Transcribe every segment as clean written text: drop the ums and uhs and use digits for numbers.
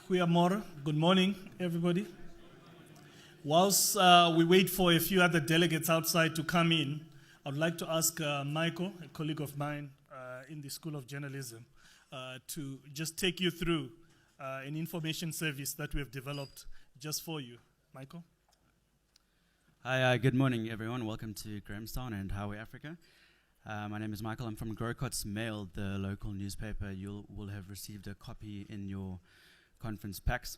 Goeiemorgen. Good morning, everybody. Whilst we wait for a few other delegates outside to come in, I would like to ask Michael, a colleague of mine in the School of Journalism, to just take you through an information service that we have developed just for you. Michael? Hi, good morning, everyone. Welcome to Grahamstown and Highway Africa. My name is Michael. I'm from Grokot's Mail, the local newspaper. You will have received a copy in your conference packs.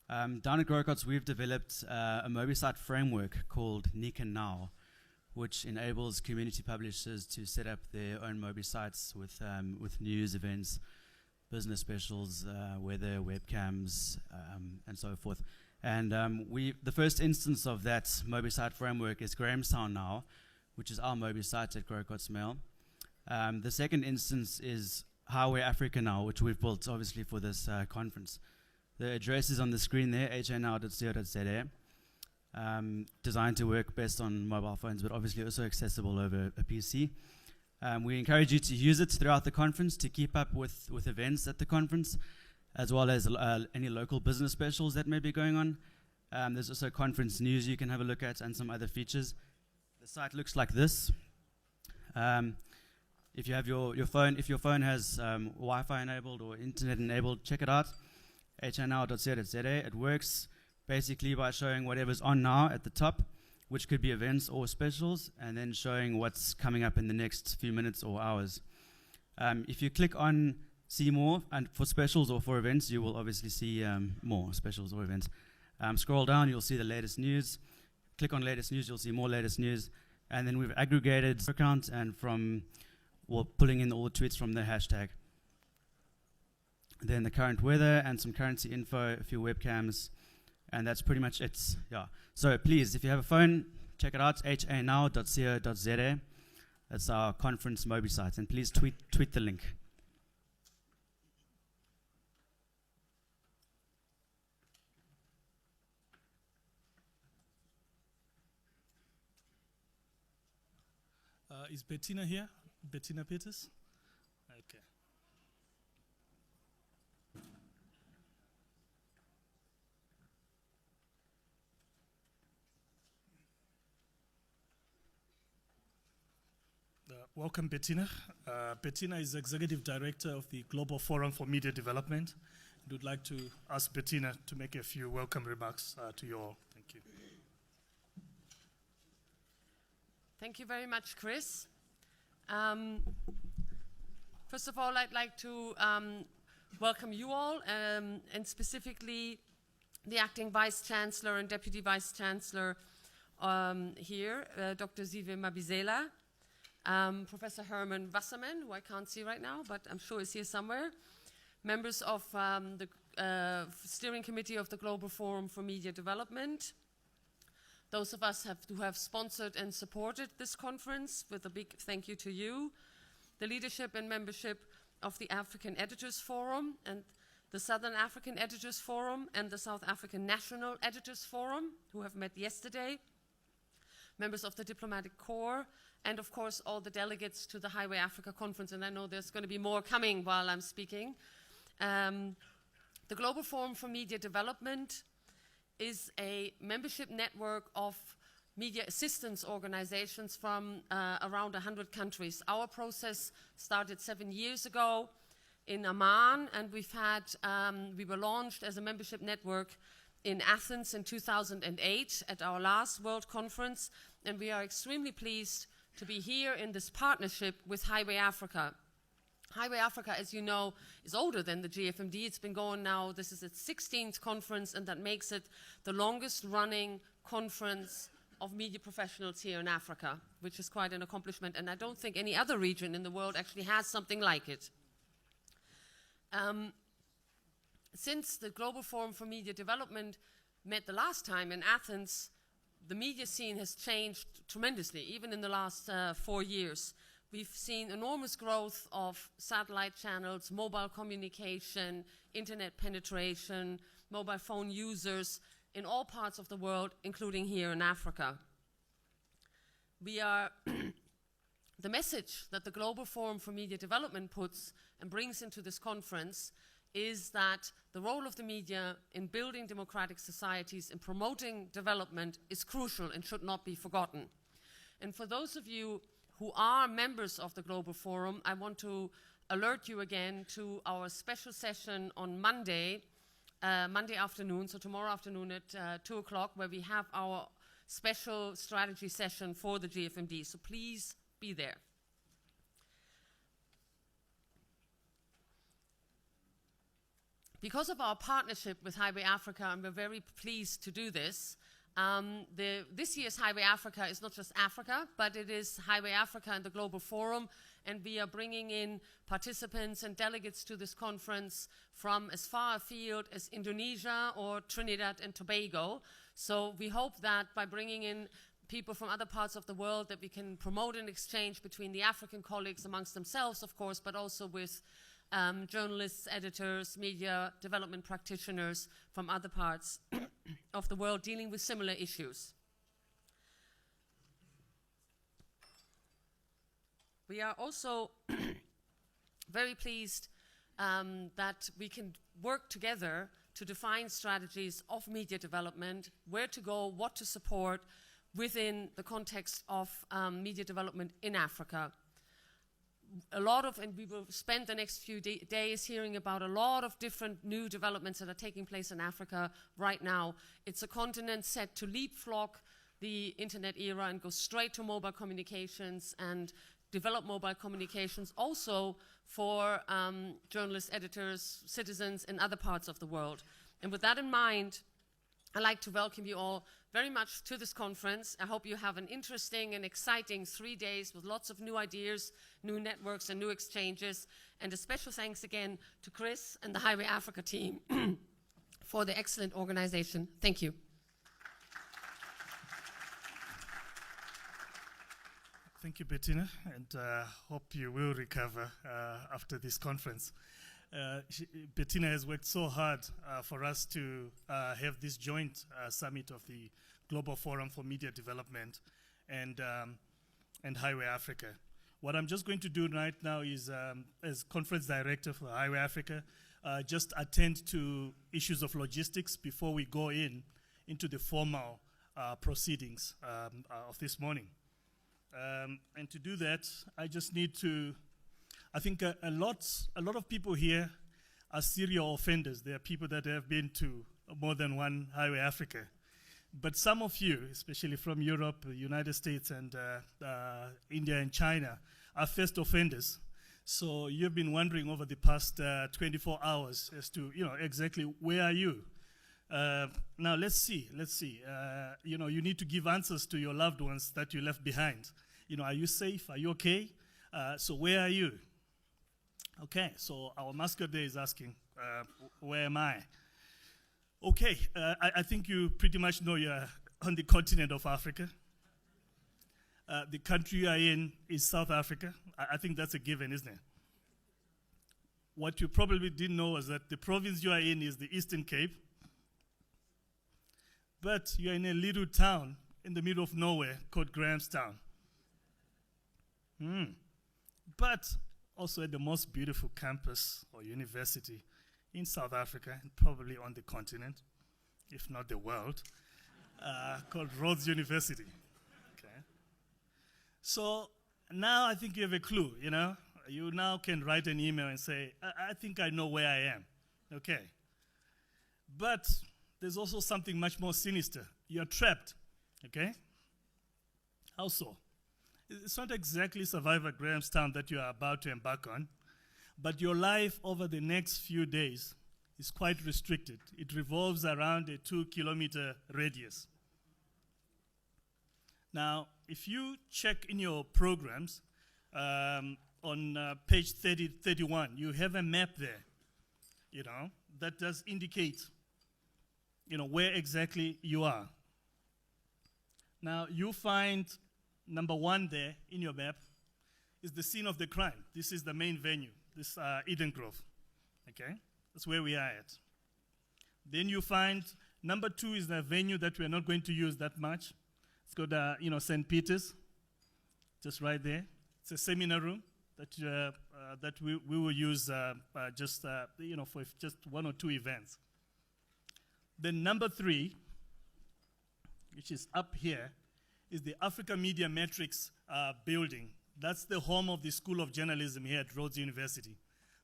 Down at Grokot's, we've developed a MobiSite framework called Nika Now, which enables community publishers to set up their own MobiSites with news, events, business specials, weather, webcams, and so forth. And the first instance of that MobiSite framework is Grahamstown Now, which is our MobiSite at Grokot's Mail. The second instance is Highway Africa Now, which we've built obviously for this conference. The address is on the screen there, hanow.co.za. Designed to work best on mobile phones, but obviously also accessible over a PC. We encourage you to use it throughout the conference to keep up with events at the conference, as well as any local business specials that may be going on. There's also conference news you can have a look at and some other features. The site looks like this. If you have your phone, if your phone has Wi-Fi enabled or internet enabled, check it out. hnow.co.za. It works basically by showing whatever's on now at the top, which could be events or specials, and then showing what's coming up in the next few minutes or hours. If you click on see more and for specials or for events, you will obviously see more specials or events. Scroll down, you'll see the latest news. Click on latest news, you'll see more latest news. And then we've aggregated account and pulling in all the tweets from the hashtag. Then the current weather and some currency info, a few webcams, and that's pretty much it. Yeah. So please, if you have a phone, check it out, hanow.co.za. That's our conference MobiSite, and please tweet the link. Is Bettina here? Bettina Peters? Okay. Welcome, Bettina. Bettina is Executive Director of the Global Forum for Media Development. We would like to ask Bettina to make a few welcome remarks to you all. Thank you. Thank you very much, Chris. First of all, I'd like to welcome you all, and specifically the Acting Vice Chancellor and Deputy Vice Chancellor here, Dr. Zive Mabizela, Professor Herman Wasserman, who I can't see right now, but I'm sure is here somewhere, members of the Steering Committee of the Global Forum for Media Development, those of us who have sponsored and supported this conference, with a big thank you to you, the leadership and membership of the African Editors Forum and the Southern African Editors Forum and the South African National Editors Forum, who have met yesterday, members of the Diplomatic Corps, and of course all the delegates to the Highway Africa Conference, and I know there's going to be more coming while I'm speaking. The Global Forum for Media Development is a membership network of media assistance organizations from around 100 countries. Our process started 7 years ago in Amman, and we were launched as a membership network in Athens in 2008 at our last World Conference, and we are extremely pleased to be here in this partnership with Highway Africa. Highway Africa, as you know, is older than the GFMD. It's been going now, this is its 16th conference, and that makes it the longest running conference of media professionals here in Africa, which is quite an accomplishment, and I don't think any other region in the world actually has something like it. Since the Global Forum for Media Development met the last time in Athens, the media scene has changed tremendously, even in the last 4 years. We've seen enormous growth of satellite channels, mobile communication, internet penetration, mobile phone users in all parts of the world, including here in Africa. The message that the Global Forum for Media Development puts and brings into this conference is that the role of the media in building democratic societies and promoting development is crucial and should not be forgotten. And for those of you who are members of the Global Forum, I want to alert you again to our special session on Monday afternoon, so tomorrow afternoon at 2 o'clock, where we have our special strategy session for the GFMD. So please be there. Because of our partnership with Highway Africa, and we're very pleased to do this, this year's Highway Africa is not just Africa, but it is Highway Africa and the Global Forum, and we are bringing in participants and delegates to this conference from as far afield as Indonesia or Trinidad and Tobago. So we hope that by bringing in people from other parts of the world that we can promote an exchange between the African colleagues amongst themselves, of course, but also with journalists, editors, media development practitioners from other parts of the world dealing with similar issues. We are also very pleased that we can work together to define strategies of media development, where to go, what to support within the context of media development in Africa. And we will spend the next few days hearing about a lot of different new developments that are taking place in Africa right now. It's a continent set to leapfrog the internet era and go straight to mobile communications and develop mobile communications also for journalists, editors, citizens in other parts of the world. And with that in mind, I'd like to welcome you all very much to this conference. I hope you have an interesting and exciting 3 days with lots of new ideas, new networks, and new exchanges. And a special thanks again to Chris and the Highway Africa team for the excellent organization. Thank you. Thank you, Bettina, and hope you will recover after this conference. Bettina has worked so hard for us to have this joint summit of the Global Forum for Media Development and Highway Africa. What I'm just going to do right now is, as conference director for Highway Africa, just attend to issues of logistics before we go into the formal proceedings of this morning. And to do that, I just need to, I think a lot of people here are serial offenders. There are people that have been to more than one Highway Africa. But some of you, especially from Europe, the United States, and India and China, are first offenders. So you've been wondering over the past 24 hours as to, exactly where are you? Now let's see. You need to give answers to your loved ones that you left behind. Are you safe? Are you okay? So where are you? Okay, so our mascot there is asking, where am I? Okay, I think you pretty much know you're on the continent of Africa. The country you are in is South Africa. I think that's a given, isn't it? What you probably didn't know is that the province you are in is the Eastern Cape. But you're in a little town in the middle of nowhere called Grahamstown. But also at the most beautiful campus or university in South Africa, and probably on the continent, if not the world, called Rhodes University. Okay. So now I think you have a clue, You now can write an email and say, I think I know where I am. Okay. But there's also something much more sinister. You're trapped, okay? How so? It's not exactly Survivor Grahamstown that you are about to embark on, but your life over the next few days is quite restricted. It revolves around a 2-kilometer radius. Now, if you check in your programs, on page 31, you have a map there, that does indicate where exactly you are. Now, you find number 1 there in your map is the scene of the crime. This is the main venue, this Eden Grove, okay? That's where we are at. Then you find number 2 is the venue that we're not going to use that much. It's called, St. Peter's, just right there. It's a seminar room, that we will use just for just one or two events. Then number 3, which is up here, is the Africa Media Matrix building. That's the home of the School of Journalism here at Rhodes University.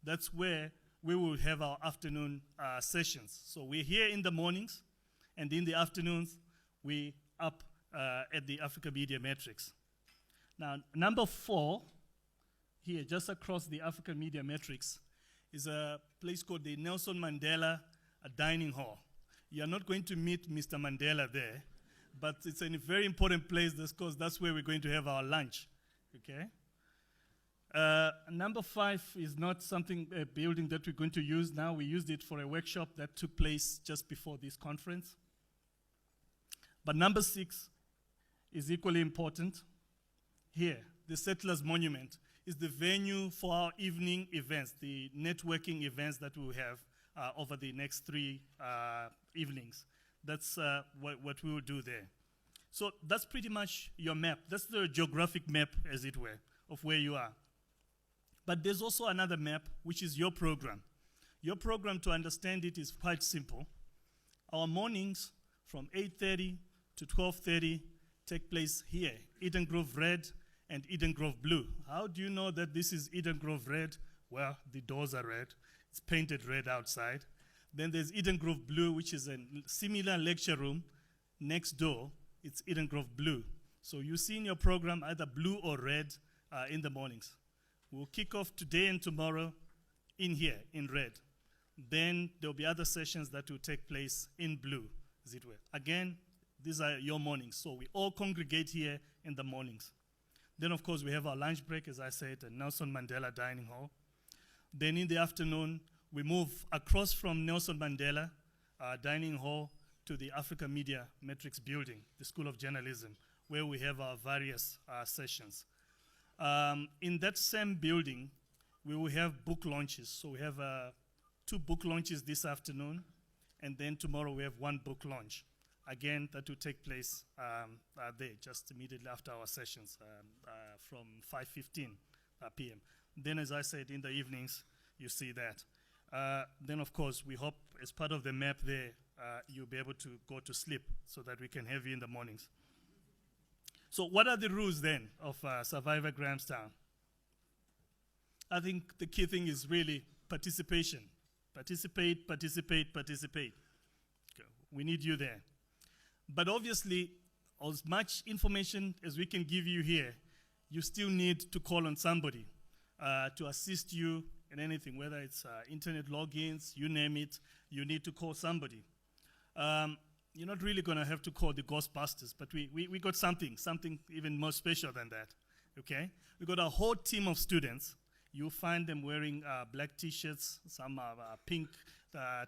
That's where we will have our afternoon sessions. So we're here in the mornings, and in the afternoons, we up at the Africa Media Matrix. Now, number 4, here, just across the Africa Media Matrix, is a place called the Nelson Mandela Dining Hall. You are not going to meet Mr. Mandela there, but it's a very important place because that's where we're going to have our lunch, okay? Number 5 is not a building that we're going to use now. We used it for a workshop that took place just before this conference. But number 6 is equally important. Here, the Settlers Monument is the venue for our evening events, the networking events that we'll have over the next 3 evenings. That's what we will do there. So that's pretty much your map. That's the geographic map, as it were, of where you are. But there's also another map, which is your program. Your program, to understand it, is quite simple. Our mornings from 8:30 to 12:30 take place here, Eden Grove Red and Eden Grove Blue. How do you know that this is Eden Grove Red? Well, the doors are red. It's painted red outside. Then there's Eden Grove Blue, which is a similar lecture room. Next door, it's Eden Grove Blue. So you see in your program either blue or red in the mornings. We'll kick off today and tomorrow in here, in red. Then there'll be other sessions that will take place in blue, as it were. Again, these are your mornings. So we all congregate here in the mornings. Then, of course, we have our lunch break, as I said, at Nelson Mandela Dining Hall. Then in the afternoon, we move across from Nelson Mandela Dining Hall to the Africa Media Matrix building, the School of Journalism, where we have our various sessions. In that same building, we will have book launches. So we have 2 book launches this afternoon, and then tomorrow we have 1 book launch. Again, that will take place there, just immediately after our sessions from 5:15 p.m. Then, as I said, in the evenings, you see that. Then, of course, we hope, as part of the map there, you'll be able to go to sleep so that we can have you in the mornings. So what are the rules, then, of Survivor Grahamstown? I think the key thing is really participation. Participate, participate, participate. Okay. We need you there. But obviously, as much information as we can give you here, you still need to call on somebody to assist you in anything, whether it's internet logins, you name it, you need to call somebody. You're not really going to have to call the Ghostbusters, but we got something even more special than that, okay? We got a whole team of students. You'll find them wearing black T-shirts, some pink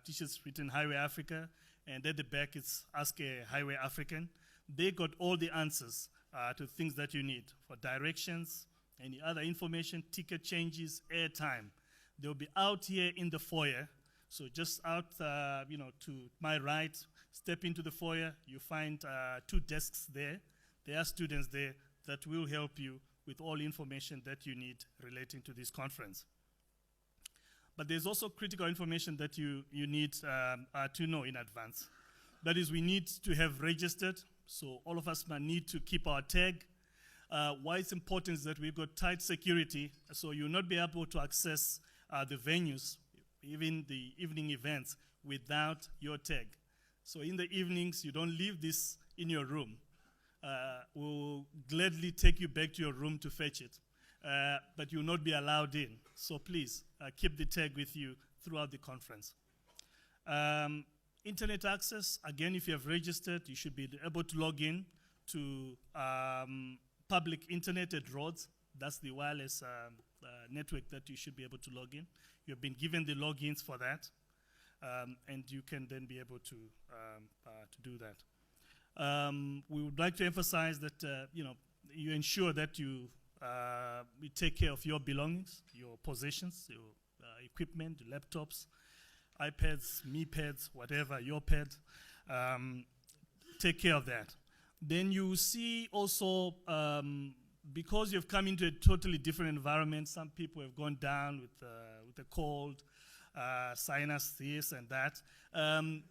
T-shirts written Highway Africa, and at the back it's Ask a Highway African. They got all the answers to things that you need for directions, any other information, ticket changes, airtime. They'll be out here in the foyer. So just out, to my right, step into the foyer. You find 2 desks there. There are students there that will help you with all information that you need relating to this conference. But there's also critical information that you need to know in advance. That is, we need to have registered. So all of us might need to keep our tag. Why it's important is that we've got tight security, so you'll not be able to access the venues, even the evening events, without your tag. So in the evenings, you don't leave this in your room. We'll gladly take you back to your room to fetch it, but you'll not be allowed in. So please, keep the tag with you throughout the conference. Internet access, again, if you have registered, you should be able to log in to public internet at Rhodes. That's the wireless network that you should be able to log in. You've been given the logins for that, and you can then be able to do that. We would like to emphasize that you ensure that you take care of your belongings, your possessions, your equipment, your laptops, iPads, me pads, whatever, your pad. Take care of that. Then you see also because you've come into a totally different environment, some people have gone down with a cold, sinus, this and that.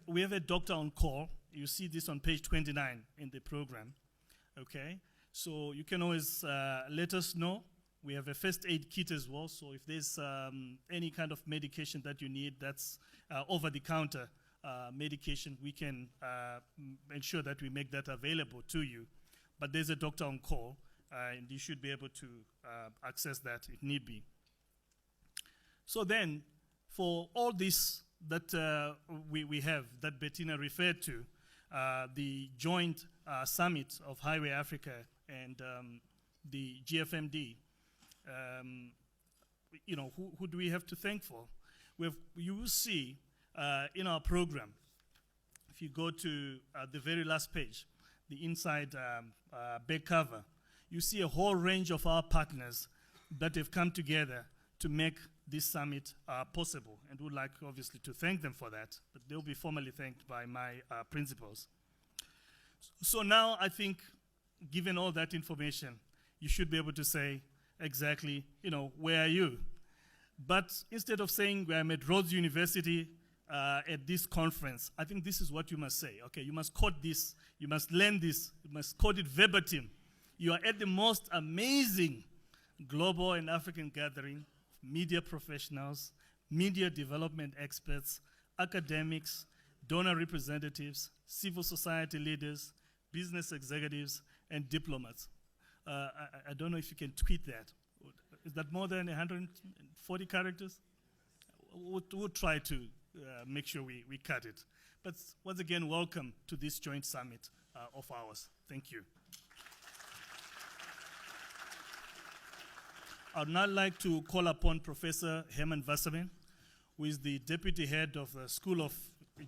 We have a doctor on call. You see this on page 29 in the program. Okay, so you can always let us know. We have a first aid kit as well, so if there's any kind of medication that you need that's over-the-counter medication, we can ensure that we make that available to you. But there's a doctor on call, and you should be able to access that if need be. So then, for all this that we have, that Bettina referred to, the joint summit of Highway Africa and the GFMD, you know, who do we have to thank for? You will see in our program, if you go to the very last page, the inside back cover, you see a whole range of our partners that have come together to make this summit possible. And we'd like, obviously, to thank them for that, but they'll be formally thanked by my principals. So now, I think, given all that information, you should be able to say exactly, you know, where are you? But instead of saying I'm at Rhodes University at this conference, I think this is what you must say. Okay, you must quote this, you must learn this, you must quote it verbatim. You are at the most amazing global and African gathering of media professionals, media development experts, academics, donor representatives, civil society leaders, business executives, and diplomats. I don't know if you can tweet that. Is that more than 140 characters? We'll try to make sure we cut it. But once again, welcome to this joint summit of ours. Thank you. I'd now like to call upon Professor Herman Wasserman, who is the Deputy Head of the School of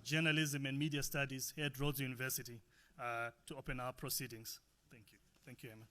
Journalism and Media Studies here at Rhodes University, to open our proceedings. Thank you. Thank you, Herman.